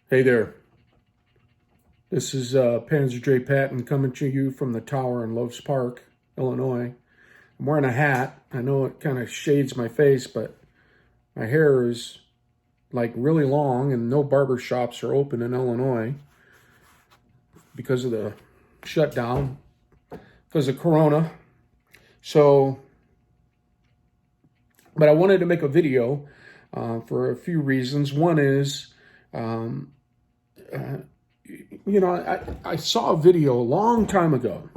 Hey there, this is Panzer J. Patton coming to you from the tower in Loves Park, Illinois. I'm wearing a hat. I know it kind of shades my face, but my hair is like really long and no barber shops are open in Illinois because of the shutdown, because of Corona. So, but I wanted to make a video for a few reasons. One is, um, uh, I saw a video a long time ago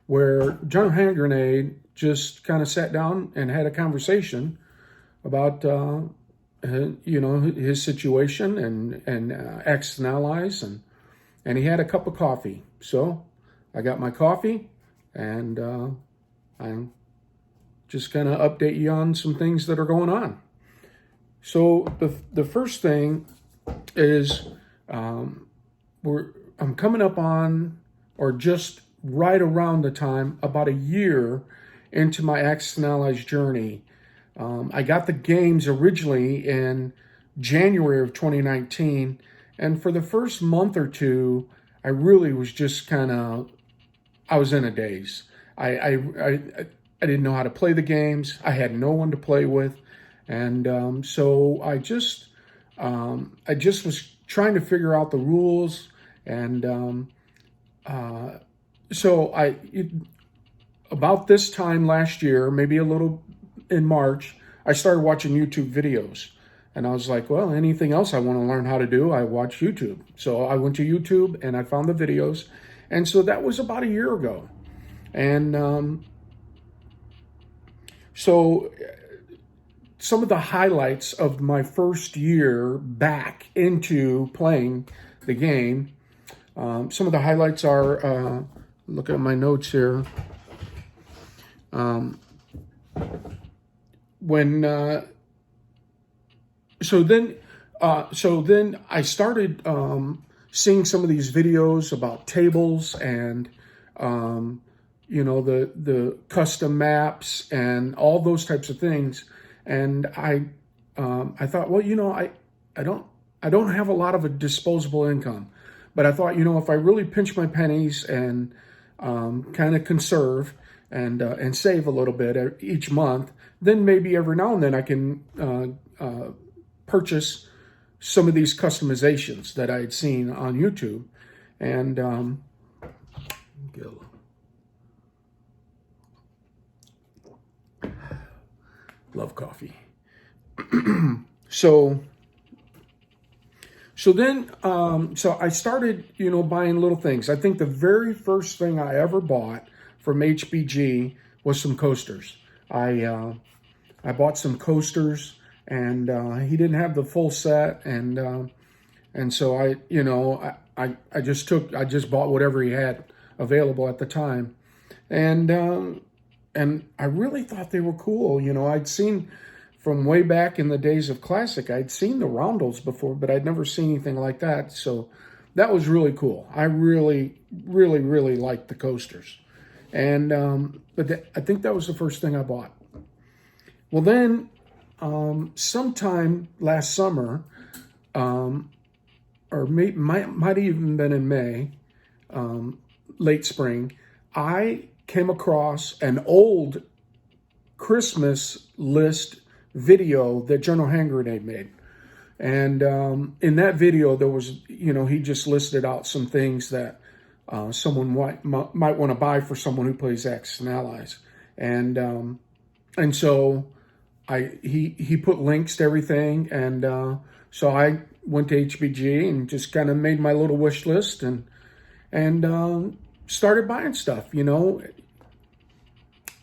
where John Hand Grenade just kind of sat down and had a conversation about, his situation and X and allies, and he had a cup of coffee. So I got my coffee, and I'm just kind of update you on some things that are going on. So the first thing is, I'm coming up on, or just right around the time, about a year into my Axis and Allies journey. I got the games originally in January of 2019, and for the first month or two, I really was just I was in a daze. I didn't know how to play the games. I had no one to play with, and so I just was trying to figure out the rules, and about this time last year, maybe a little in March, I started watching YouTube videos. And I was like, well, anything else I want to learn how to do, I watch YouTube. So I went to YouTube and I found the videos. And so that was about a year ago. And so some of the highlights of my first year back into playing the game, some of the highlights are, look at my notes here. So then I started seeing some of these videos about tables and the custom maps and all those types of things. And I thought, well, I don't have a lot of a disposable income, but I thought, if I really pinch my pennies and kind of conserve and save a little bit each month, then maybe every now and then I can purchase some of these customizations that I had seen on YouTube. And love coffee. So I started, buying little things. I think the very first thing I ever bought from HBG was some coasters. I bought some coasters, and he didn't have the full set, and so I just bought whatever he had available at the time, and I really thought they were cool. I'd seen from way back in the days of Classic, I'd seen the roundels before, but I'd never seen anything like that. So that was really cool. I really, really, really liked the coasters. And I think that was the first thing I bought. Well, then sometime last summer, or might have even been in May, late spring, I came across an old Christmas list video that General Hand Grenade made. And in that video, there was, he just listed out some things that someone might want to buy for someone who plays Axis and Allies. And so he put links to everything. And so I went to HBG and just kind of made my little wish list and started buying stuff,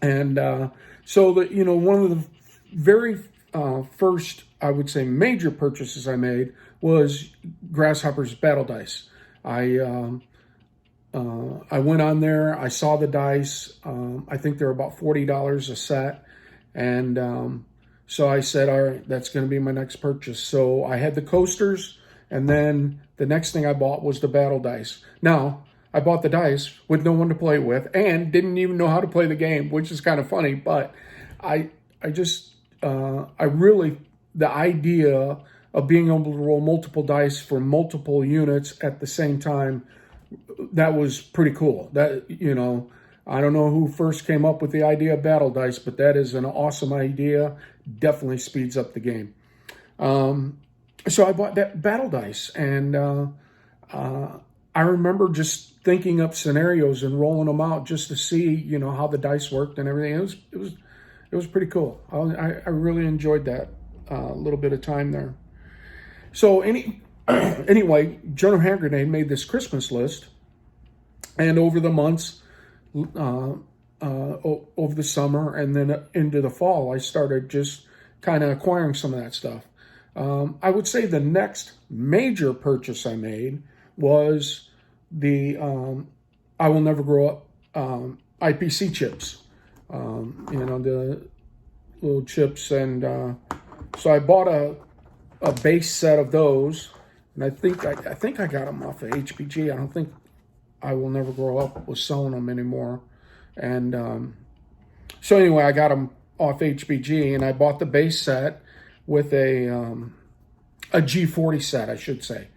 And so one of the very first, I would say, major purchases I made was Grasshopper's Battle Dice. I went on there, I saw the dice. I think they're about $40 a set. And so I said, all right, that's going to be my next purchase. So I had the coasters, and then the next thing I bought was the Battle Dice. Now, I bought the dice with no one to play with and didn't even know how to play the game, which is kind of funny. But the idea of being able to roll multiple dice for multiple units at the same time, that was pretty cool. That, I don't know who first came up with the idea of battle dice, but that is an awesome idea. Definitely speeds up the game. So I bought that battle dice, and I remember just thinking up scenarios and rolling them out just to see, how the dice worked and everything. It was pretty cool. I really enjoyed that little bit of time there. So anyway, General Hand Grenade made this Christmas list, and over the months, over the summer and then into the fall, I started just kind of acquiring some of that stuff. I would say the next major purchase I made was the I Will Never Grow Up IPC chips. The little chips, and so I bought a base set of those, and I think I got them off of HBG. I don't think I Will Never Grow Up was selling them anymore, and so anyway, I got them off HBG, and I bought the base set with a G40 set, I should say.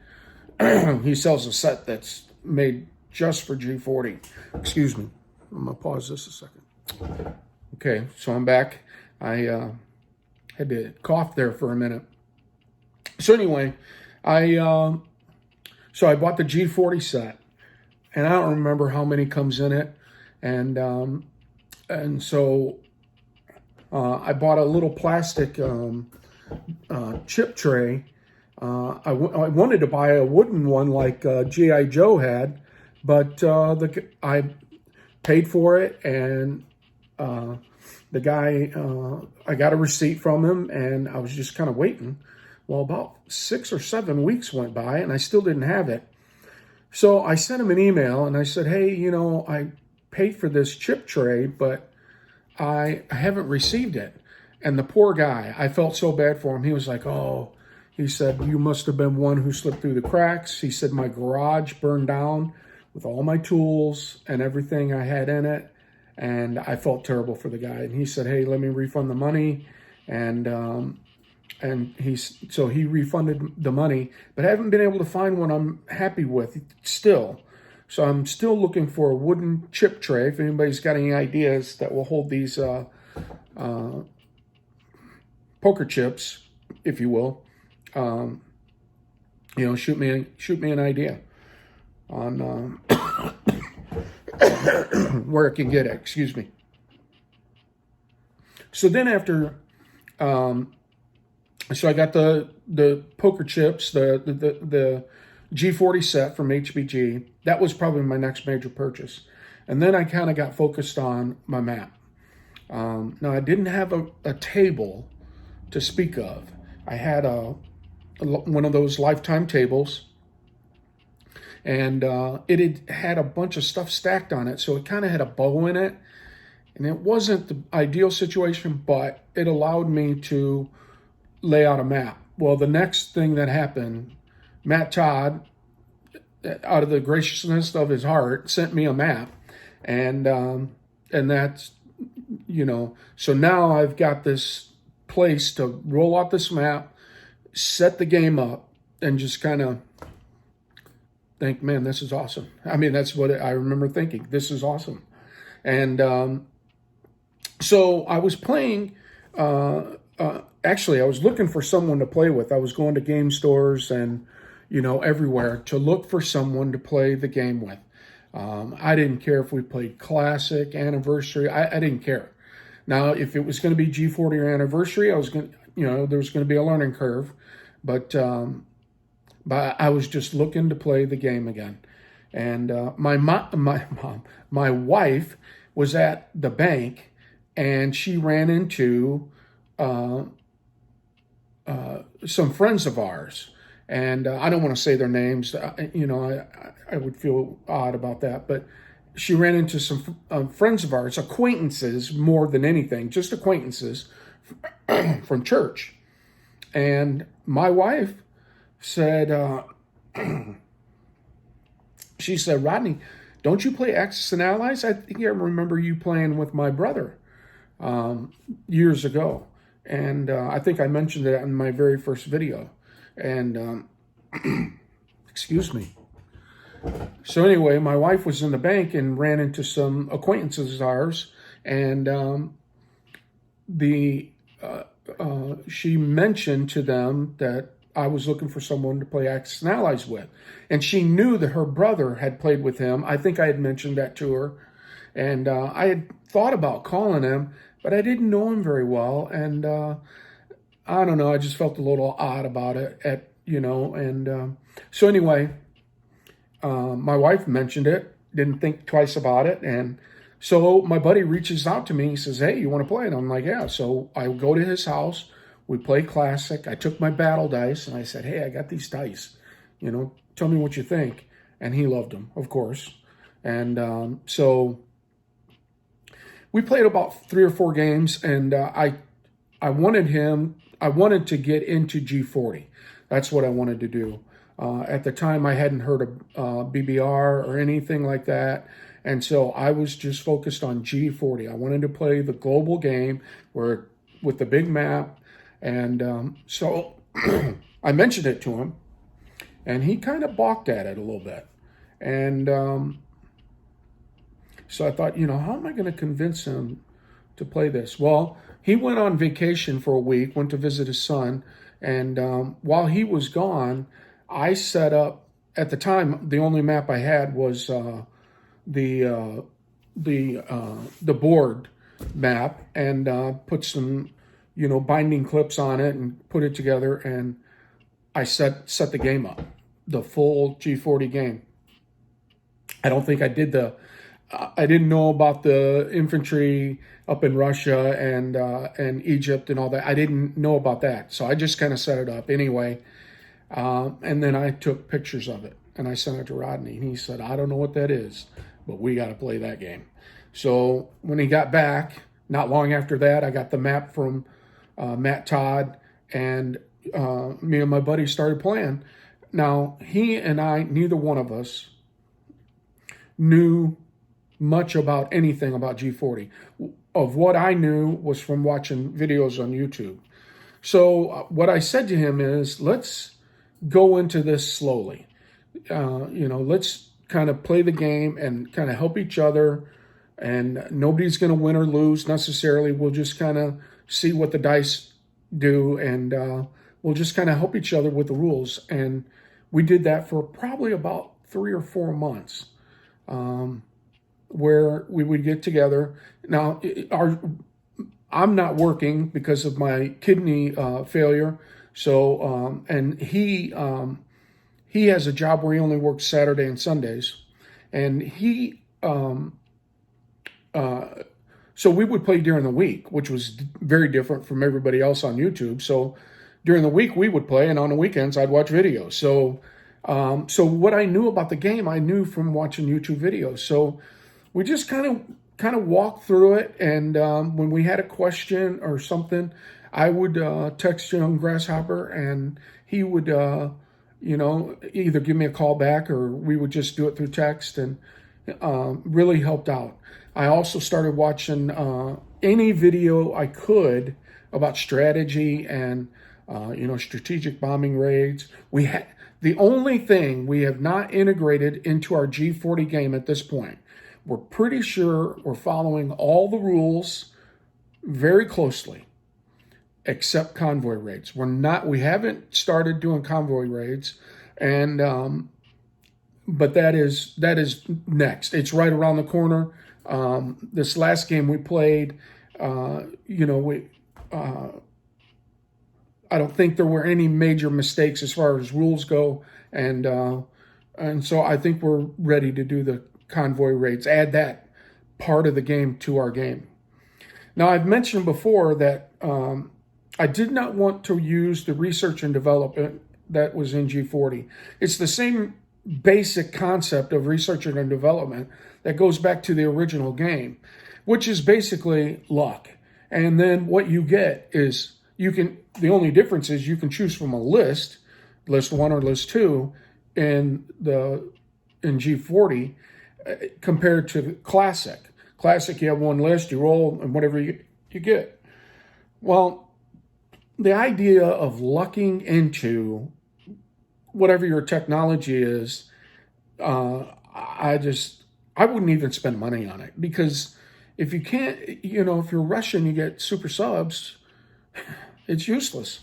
He sells a set that's made just for G40. Excuse me. I'm going to pause this a second. Okay, so I'm back. I had to cough there for a minute. So anyway, I bought the G40 set, and I don't remember how many comes in it, and so I bought a little plastic chip tray. I wanted to buy a wooden one like G.I. Joe had, but I paid for it, and the guy, I got a receipt from him, and I was just kind of waiting. Well, about 6 or 7 weeks went by, and I still didn't have it. So I sent him an email, and I said, hey, I paid for this chip tray, but I haven't received it. And the poor guy, I felt so bad for him. He was like, oh, he said, you must have been one who slipped through the cracks. He said, my garage burned down with all my tools and everything I had in it. And I felt terrible for the guy. And he said, hey, let me refund the money. And he refunded the money, but I haven't been able to find one I'm happy with still. So I'm still looking for a wooden chip tray. If anybody's got any ideas that will hold these poker chips, if you will, shoot me an idea on where I can get it. Excuse me. So then after, so I got the poker chips, the G40 set from HBG. That was probably my next major purchase. And then I kind of got focused on my map. Now, I didn't have a table to speak of. I had one of those lifetime tables, and it had a bunch of stuff stacked on it, so it kind of had a bow in it. And it wasn't the ideal situation, but it allowed me to lay out a map. Well, the next thing that happened, Matt Todd, out of the graciousness of his heart, sent me a map, and that's, so now I've got this place to roll out this map, set the game up, and just kind of think, man, this is awesome. I mean, that's what I remember thinking. This is awesome. And so I was playing, actually, I was looking for someone to play with. I was going to game stores and, everywhere to look for someone to play the game with. I didn't care if we played Classic, Anniversary. I didn't care. Now, if it was going to be G40 or Anniversary, I was going to, there was going to be a learning curve. But I was just looking to play the game again. And my wife was at the bank, and she ran into some friends of ours. And I don't want to say their names. I would feel odd about that. But she ran into some friends of ours, acquaintances more than anything, just acquaintances from church. And my wife said, she said, Rodney, don't you play Axis and Allies? I think I remember you playing with my brother years ago. And I think I mentioned that in my very first video. And excuse me. So anyway, my wife was in the bank and ran into some acquaintances of ours, and she mentioned to them that I was looking for someone to play Axis and Allies with. And she knew that her brother had played with him. I think I had mentioned that to her. And I had thought about calling him, but I didn't know him very well. And I don't know, I just felt a little odd about it, so anyway, my wife mentioned it, didn't think twice about it. And so my buddy reaches out to me. He says, "Hey, you want to play?" And I'm like, "Yeah." So I go to his house. We play Classic. I took my battle dice and I said, "Hey, I got these dice. Tell me what you think." And he loved them, of course. And so we played about 3 or 4 games. And I wanted to get into G40. That's what I wanted to do. At the time, I hadn't heard of BBR or anything like that. And so I was just focused on G40. I wanted to play the global game with the big map. And so I mentioned it to him, and he kind of balked at it a little bit. And so I thought, how am I going to convince him to play this? Well, he went on vacation for a week, went to visit his son. And while he was gone, I set up, at the time, the only map I had was the board map, and put some, binding clips on it and put it together. And I set the game up, the full G40 game. I don't think I did I didn't know about the infantry up in Russia and Egypt and all that. I didn't know about that. So I just kind of set it up anyway. And then I took pictures of it and I sent it to Rodney. And he said, "I don't know what that is, but we got to play that game." So when he got back, not long after that, I got the map from Matt Todd, and me and my buddy started playing. Now, he and I, neither one of us knew much about anything about G40. Of what I knew was from watching videos on YouTube. So what I said to him is, let's go into this slowly. Let's kind of play the game and kind of help each other. And nobody's going to win or lose necessarily. We'll just kind of see what the dice do, and we'll just kind of help each other with the rules. And we did that for probably about 3 or 4 months. Where we would get together. Now, I'm not working because of my kidney failure. So, and he has a job where he only works Saturday and Sundays, and so we would play during the week, which was very different from everybody else on YouTube. So during the week we would play, and on the weekends I'd watch videos. So, so what I knew about the game, I knew from watching YouTube videos. So we just kind of walked through it, and when we had a question or something, I would text Young Grasshopper, and he would, either give me a call back, or we would just do it through text, and really helped out. I also started watching any video I could about strategy and strategic bombing raids. The only thing we have not integrated into our G40 game at this point. We're pretty sure we're following all the rules very closely, except convoy raids. We haven't started doing convoy raids, and but that is next. It's right around the corner. This last game we played, I don't think there were any major mistakes as far as rules go, and so I think we're ready to do the convoy raids, add that part of the game to our game. Now, I've mentioned before that I did not want to use the research and development that was in G40. It's the same basic concept of research and development that goes back to the original game, which is basically luck. And then what you get is the only difference is you can choose from a list 1 or list 2 in G40, compared to Classic. Classic, you have one list, you roll, and whatever you get. Well, the idea of lucking into whatever your technology is, I wouldn't even spend money on it, because if you can't, if you're Russian, you get super subs, it's useless.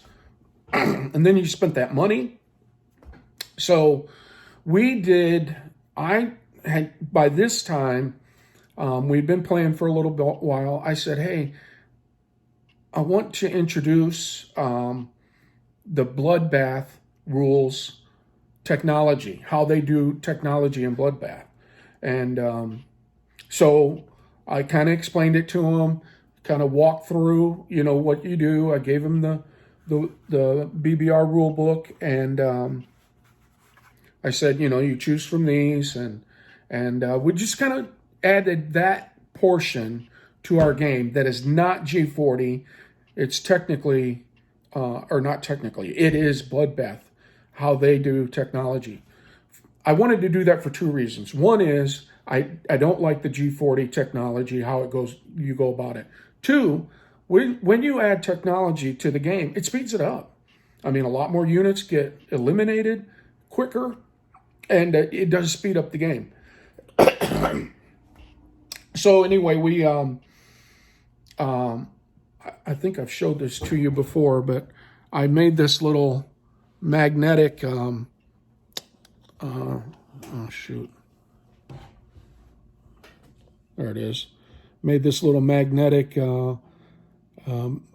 And then you spent that money. So I had, by this time, we'd been playing for a little while. I said, hey, I want to introduce the Bloodbath rules technology, how they do technology in Bloodbath. And so I kind of explained it to him, kind of walked through, what you do. I gave him the BBR rule book, and I said, you choose from these, and we just kind of added that portion to our game that is not G40. It's technically, or not technically, it is Bloodbath, how they do technology. I wanted to do that for two reasons. One is I don't like the G40 technology, how you go about it. Two, when you add technology to the game, it speeds it up. I mean, a lot more units get eliminated quicker, and it does speed up the game. So anyway, I think I've showed this to you before, but I made this little magnetic, oh shoot, there it is. Made this little magnetic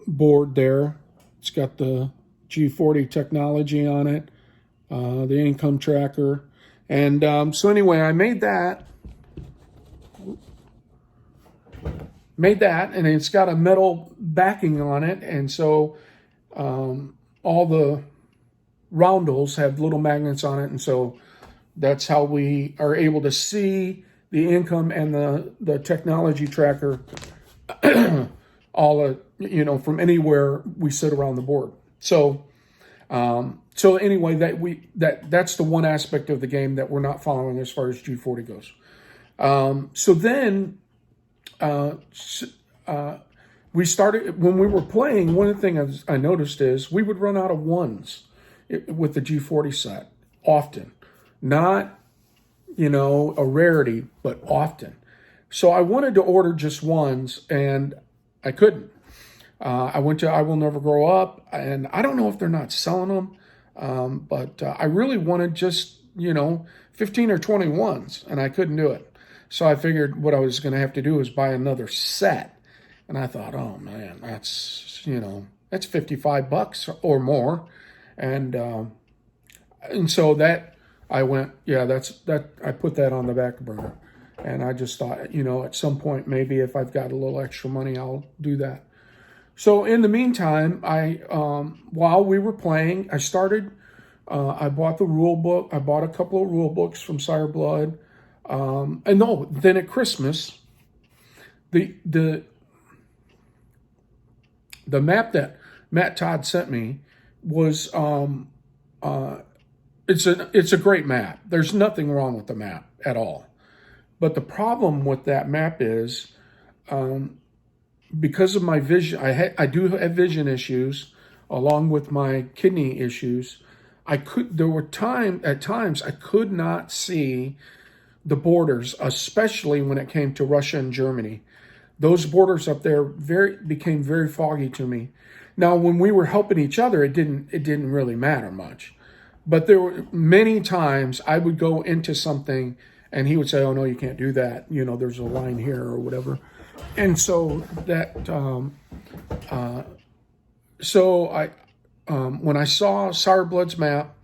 board there. It's got the G40 technology on it, the income tracker. And so anyway, I made that, and it's got a metal backing on it. And so all the roundels have little magnets on it. And so that's how we are able to see the income and the technology tracker all from anywhere we sit around the board. So anyway, that's the one aspect of the game that we're not following as far as G40 goes. So then we started, when we were playing, one of the things I noticed is we would run out of ones with the G40 set often. Not, a rarity, but often. So I wanted to order just ones, and I couldn't. I went to I Will Never Grow Up, and I don't know if they're not selling them, but I really wanted just, 15 or 20 ones, and I couldn't do it. So I figured what I was going to have to do is buy another set. And I thought, oh man, that's $55 or more. And so that I went, I put that on the back burner. And I just thought, at some point, maybe if I've got a little extra money, I'll do that. So in the meantime, while we were playing, I bought the rule book. I bought a couple of rule books from Sire Blood. Then at Christmas, the map that Matt Todd sent me was, it's a great map. There's nothing wrong with the map at all. But the problem with that map is, because of my vision, I do have vision issues along with my kidney issues. There were at times I could not see the borders, especially when it came to Russia and Germany. Those borders up there became very foggy to me. Now, when we were helping each other, it didn't really matter much. But there were many times I would go into something and he would say, "Oh no, you can't do that. There's a line here or whatever." And so when I saw Sire Blood's map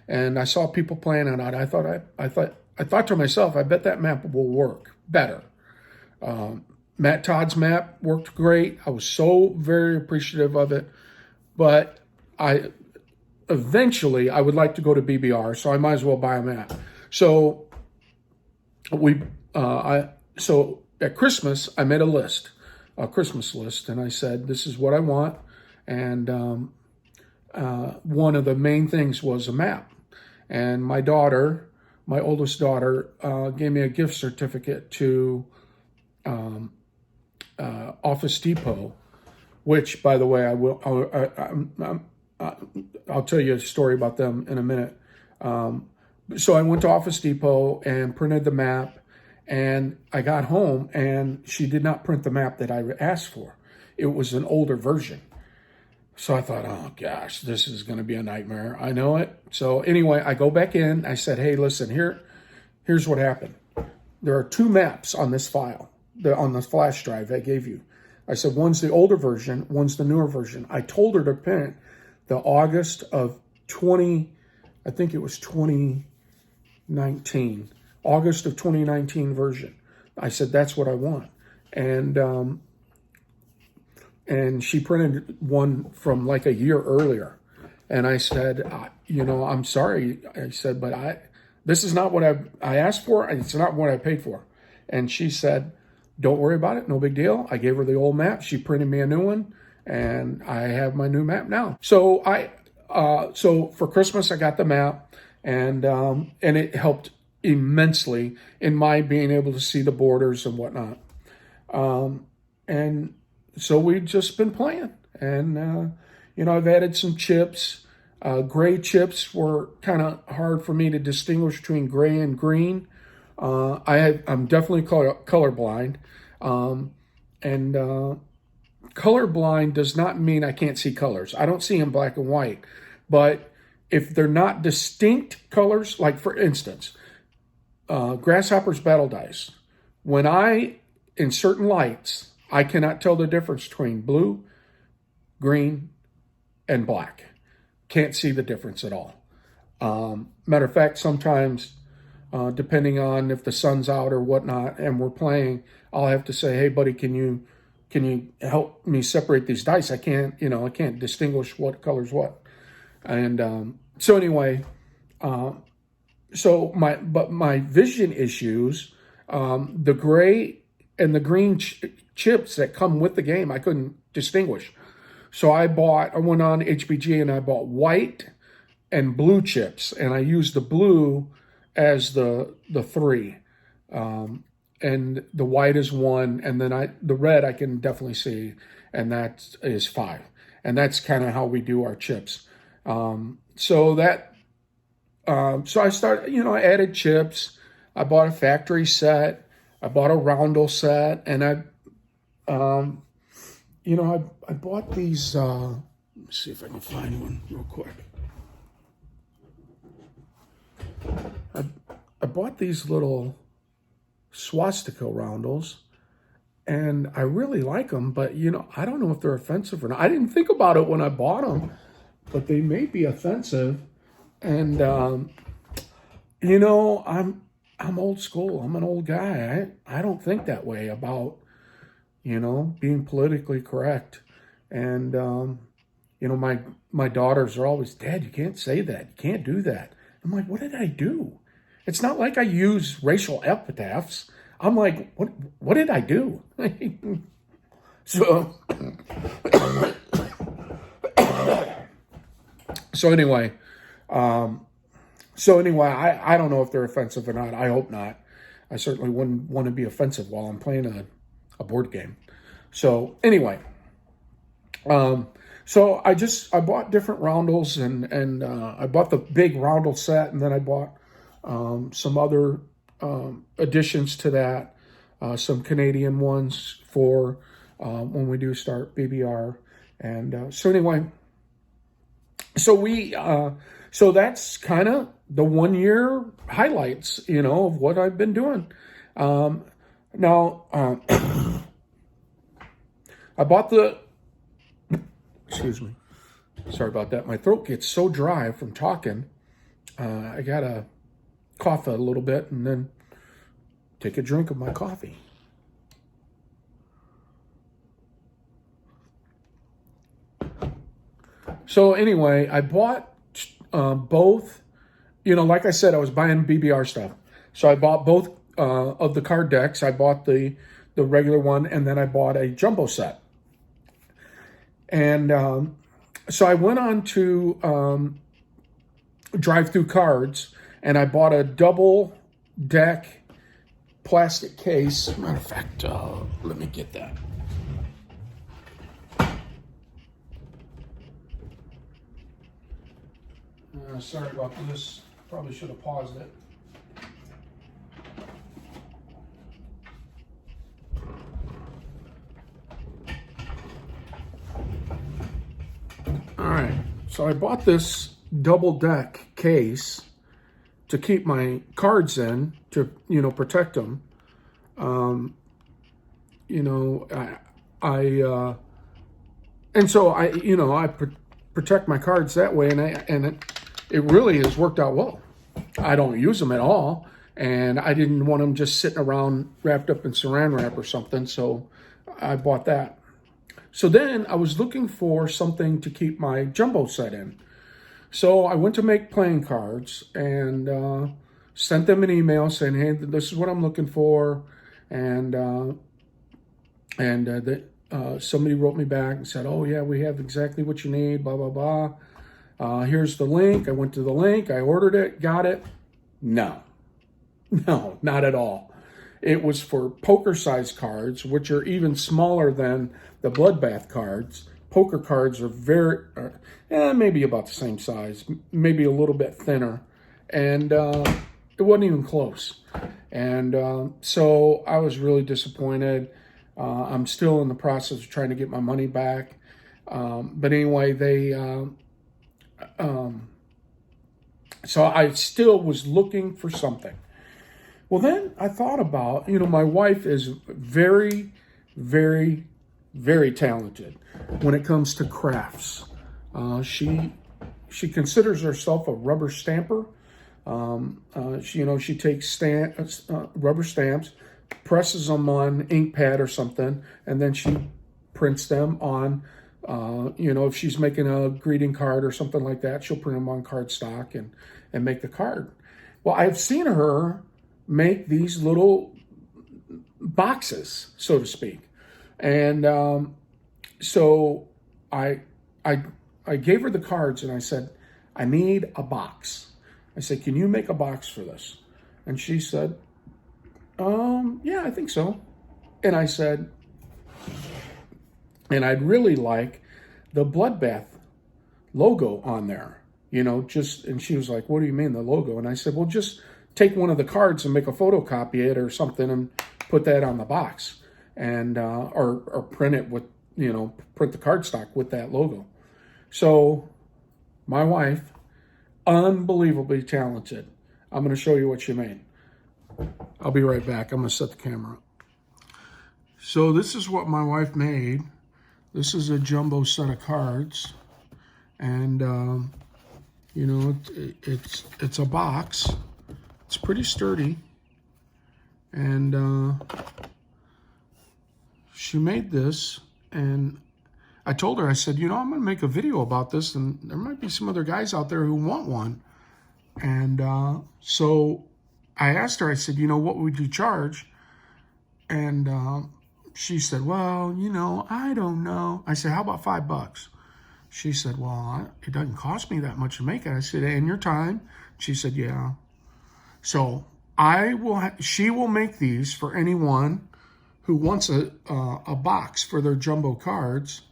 and I saw people playing on it, I thought to myself, I bet that map will work better. Matt Todd's map worked great. I was so very appreciative of it, but eventually I would like to go to BBR, so I might as well buy a map. So at Christmas I made a Christmas list, and I said, this is what I want. And one of the main things was a map. And my oldest daughter, gave me a gift certificate to Office Depot, which, by the way, I'll tell you a story about them in a minute. So I went to Office Depot and printed the map, and I got home and she did not print the map that I asked for. It was an older version. So I thought, oh gosh, this is going to be a nightmare. I know it. So anyway, I go back in. I said, hey, listen, here's what happened. There are 2 maps on this file, on the flash drive I gave you. I said, one's the older version, one's the newer version. I told her to print the August of 20, I think it was 2019, August of 2019 version. I said, that's what I want. And she printed one from like a year earlier. And I said, I'm sorry. I said, but this is not what I asked for. It's not what I paid for. And she said, don't worry about it. No big deal. I gave her the old map. She printed me a new one, and I have my new map now. So so for Christmas, I got the map, and it helped immensely in my being able to see the borders and whatnot. And so we've just been playing, and I've added some chips. Gray chips were kind of hard for me to distinguish between gray and green. I'm definitely colorblind, and colorblind does not mean I can't see colors. I don't see in black and white, but if they're not distinct colors, like for instance, Grasshopper's Battle Dice, in certain lights, I cannot tell the difference between blue, green, and black. Can't see the difference at all. Matter of fact, sometimes, depending on if the sun's out or whatnot, and we're playing, I'll have to say, "Hey, buddy, can you help me separate these dice? I can't distinguish what color's what." And so anyway, my vision issues, the gray and the green chips that come with the game, I couldn't distinguish. So I went on HBG and I bought white and blue chips, and I used the blue as the 3, and the white is 1, and then the red I can definitely see, and that is 5, and that's kind of how we do our chips. So I started, I added chips. I bought a factory set. I bought a roundel set, and I bought these. Let me see if I can find one real quick. I bought these little swastika roundels, and I really like them, but I don't know if they're offensive or not. I didn't think about it when I bought them, but they may be offensive. And I'm old school. I'm an old guy. I don't think that way about being politically correct. And my daughters are always, "Dad, you can't say that. You can't do that." I'm like, "What did I do?" It's not like I use racial epithets. I'm like, what did I do? So anyway, I don't know if they're offensive or not. I hope not. I certainly wouldn't want to be offensive while I'm playing a board game. So anyway, so I bought different roundels, and I bought the big roundel set, and then I bought some other additions to that, some Canadian ones for when we do start BBR. And so anyway, so that's kind of the 1 year highlights, of what I've been doing. Now, I bought excuse me, sorry about that. My throat gets so dry from talking. I gotta cough a little bit and then take a drink of my coffee. So anyway, I bought both, like I said, I was buying BBR stuff. So I bought both of the card decks. I bought the regular one, and then I bought a jumbo set. And so I went on to Drive Through Cards, and I bought a double deck plastic case. Matter of fact, let me get that. Sorry about this, Probably should have paused it. All right, so I bought this double deck case to keep my cards in, to, you know, protect them. You know, and so I, you know, I protect my cards that way, and it really has worked out well. I don't use them at all, and I didn't want them just sitting around wrapped up in saran wrap or something, so I bought that. So then I was looking for something to keep my jumbo set in. So I went to Make Playing Cards and sent them an email saying, hey, this is what I'm looking for. And somebody wrote me back and said, oh, yeah, we have exactly what you need, blah, blah, blah. Here's the link. I went to the link. I ordered it, got it. No, not at all. It was for poker size cards, which are even smaller than the Bloodbath cards. Poker cards are maybe about the same size, maybe a little bit thinner. And it wasn't even close. And so I was really disappointed. I'm still in the process of trying to get my money back. But anyway, so I still was looking for something. Well, then I thought about, you know, my wife is very, very, very talented when it comes to crafts. She considers herself a rubber stamper. She takes rubber stamps, presses them on ink pad or something, and then she prints them on, if she's making a greeting card or something like that, she'll print them on cardstock and make the card. Well, I've seen her make these little boxes, so to speak. And so I gave her the cards and I said, I need a box. I said, can you make a box for this? And she said, yeah, I think so. And I said, and I'd really like the Bloodbath logo on there, and she was like, what do you mean the logo? And I said, well, just take one of the cards and make a photocopy it or something and put that on the box and, or print it with, print the cardstock with that logo. So my wife, unbelievably talented. I'm going to show you what she made. I'll be right back. I'm going to set the camera up. So this is what my wife made. This is a jumbo set of cards. And, it's a box. It's pretty sturdy. And she made this. And I told her, I said, I'm going to make a video about this. And there might be some other guys out there who want one. And so I asked her, I said, what would you charge? And she said, well, I don't know. I said, how about $5? She said, well, it doesn't cost me that much to make it. I said, and your time? She said, yeah. So she will make these for anyone who wants a box for their jumbo cards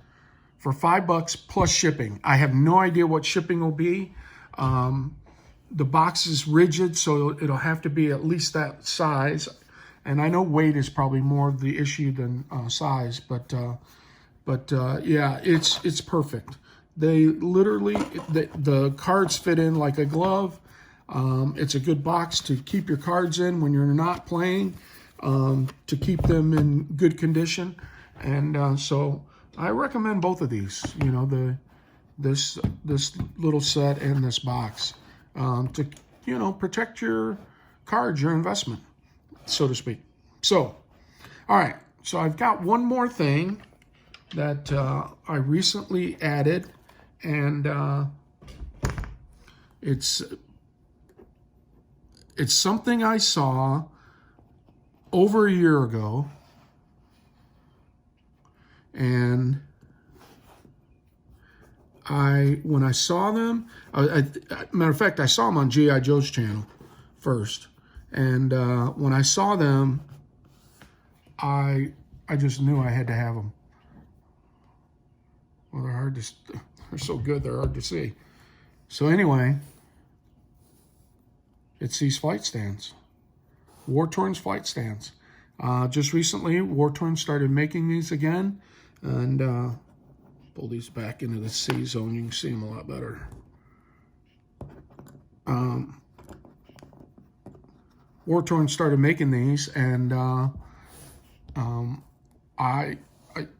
for $5 plus shipping. I have no idea what shipping will be. The box is rigid, so it'll have to be at least that size. And I know weight is probably more of the issue than size, but yeah, it's perfect. They literally, the cards fit in like a glove. It's a good box to keep your cards in when you're not playing, to keep them in good condition. And so I recommend both of these, this little set and this box, to, protect your cards, your investment, so to speak. So, all right. So I've got one more thing that I recently added, and it's something I saw over a year ago, and when I saw them, matter of fact, I saw them on G.I. Joe's channel first, and when I saw them, I just knew I had to have them. Well, they're so good, they're hard to see. So anyway, It's these flight stands. War-Torn's flight stands. Just recently, War-Torn started making these again. And pull these back into the C zone. You can see them a lot better. War-Torn started making these, and I,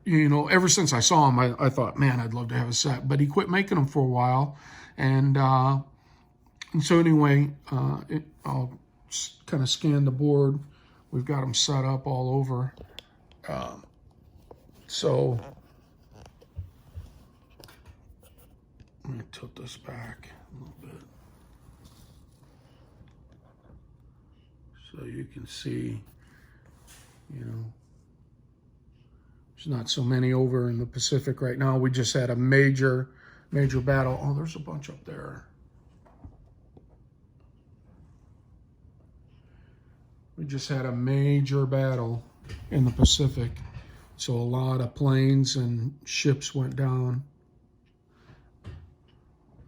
you know, ever since I saw him, I thought, man, I'd love to have a set. But he quit making them for a while, and so anyway, I'll kind of scan the board. We've got them set up all over. So let me tilt this back a little bit so you can see, you know, there's not so many over in the Pacific right now. We just had a major battle. Oh, there's a bunch up there. We just had a major battle in the Pacific. So a lot of planes and ships went down.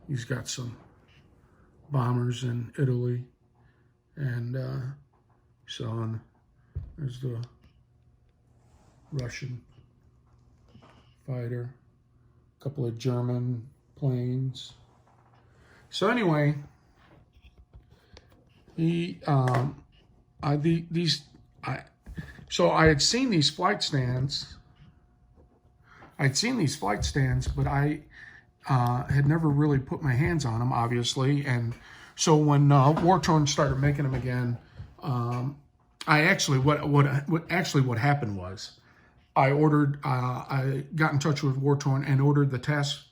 He's got some bombers in Italy. And so there's the Russian fighter, a couple of German planes. So anyway, so I had seen these flight stands. But I had never really put my hands on them, obviously. And so when War-Torn started making them again, what happened was I got in touch with War-Torn and ordered the task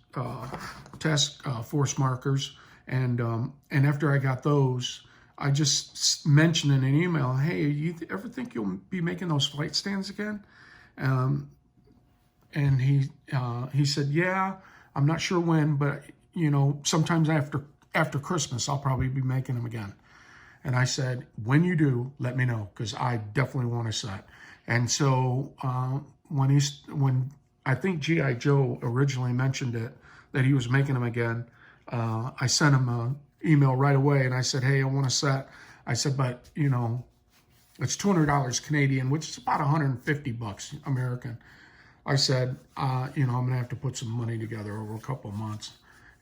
force markers, and after I got those, I just mentioned in an email, hey, you ever think you'll be making those flight stands again? And he said, yeah, I'm not sure when, but you know, sometimes after Christmas, I'll probably be making them again. And I said, when you do, let me know, because I definitely want a set. And so when I think G.I. Joe originally mentioned it, that he was making them again, I sent him an email right away, and I said, hey, I want a set. I said, but, you know, it's $200 Canadian, which is about $150 American. I said, you know, I'm going to have to put some money together over a couple of months.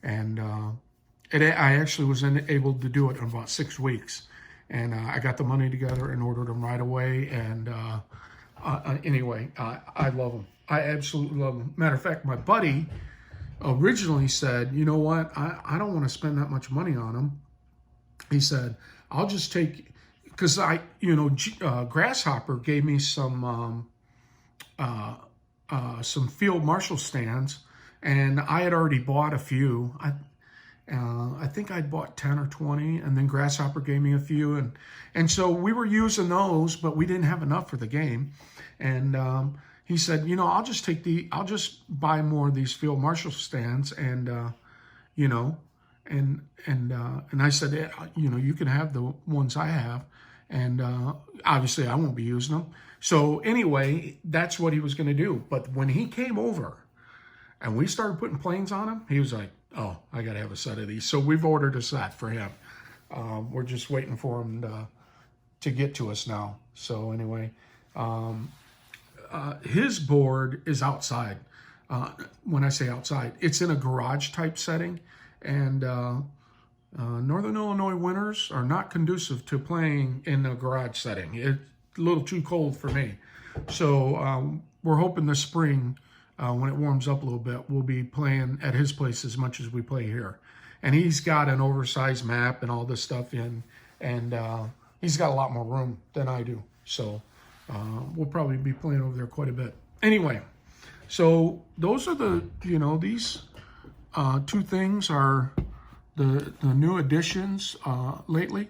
And I actually was able to do it in about 6 weeks. And I got the money together and ordered them right away. And anyway, I love them. I absolutely love them. Matter of fact, my buddy originally said, you know what, I don't want to spend that much money on them. He said, I'll just take, because Grasshopper gave me some field marshal stands, and I had already bought a few. I think I'd bought 10 or 20, and then Grasshopper gave me a few, and so we were using those, but we didn't have enough for the game. And he said, you know, I'll just buy more of these field marshal stands, and you know, and I said, you know, you can have the ones I have, and obviously I won't be using them. So anyway, that's what he was going to do. But when he came over and we started putting planes on him, he was like, oh, I got to have a set of these. So we've ordered a set for him. We're just waiting for him to get to us now. So anyway, his board is outside. When I say outside, it's in a garage type setting. And Northern Illinois winters are not conducive to playing in a garage setting. It's a little too cold for me. So we're hoping this spring, when it warms up a little bit, we'll be playing at his place as much as we play here. And he's got an oversized map and all this stuff in, and he's got a lot more room than I do. So we'll probably be playing over there quite a bit. Anyway, so those are the, you know, these two things are the new additions lately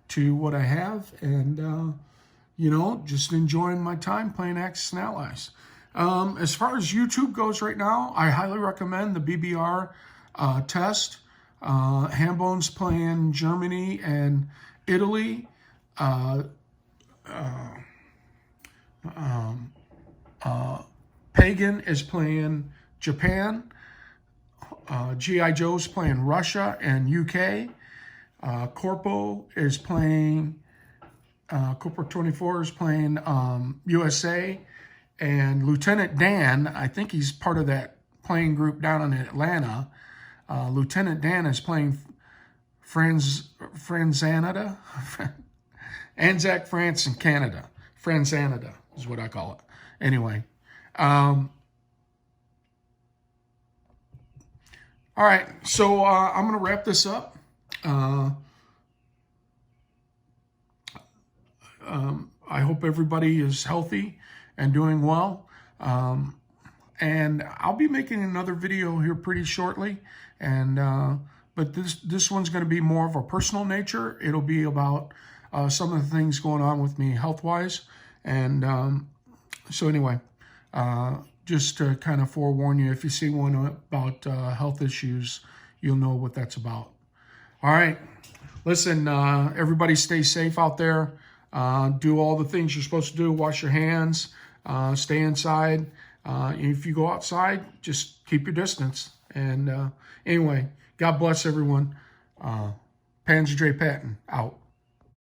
to what I have, and you know, just enjoying my time playing Axis and Allies. As far as YouTube goes right now, I highly recommend the BBR test. Hambone's playing Germany and Italy. Pagan is playing Japan. G.I. Joe's playing Russia and UK. Corpo is playing, Corpo 24 is playing USA, and Lieutenant Dan, I think he's part of that playing group down in Atlanta. Lieutenant Dan is playing Franzanada, Anzac France and Canada. Franzanada is what I call it. Anyway, all right, so I'm going to wrap this up. I hope everybody is healthy and doing well. And I'll be making another video here pretty shortly. And but this one's going to be more of a personal nature. It'll be about some of the things going on with me health-wise. And so anyway, just to kind of forewarn you, if you see one about health issues, you'll know what that's about. All right. Listen, everybody stay safe out there. Do all the things you're supposed to do. Wash your hands. Stay inside. If you go outside, just keep your distance. And anyway, God bless everyone. Panzer J. Patton, out.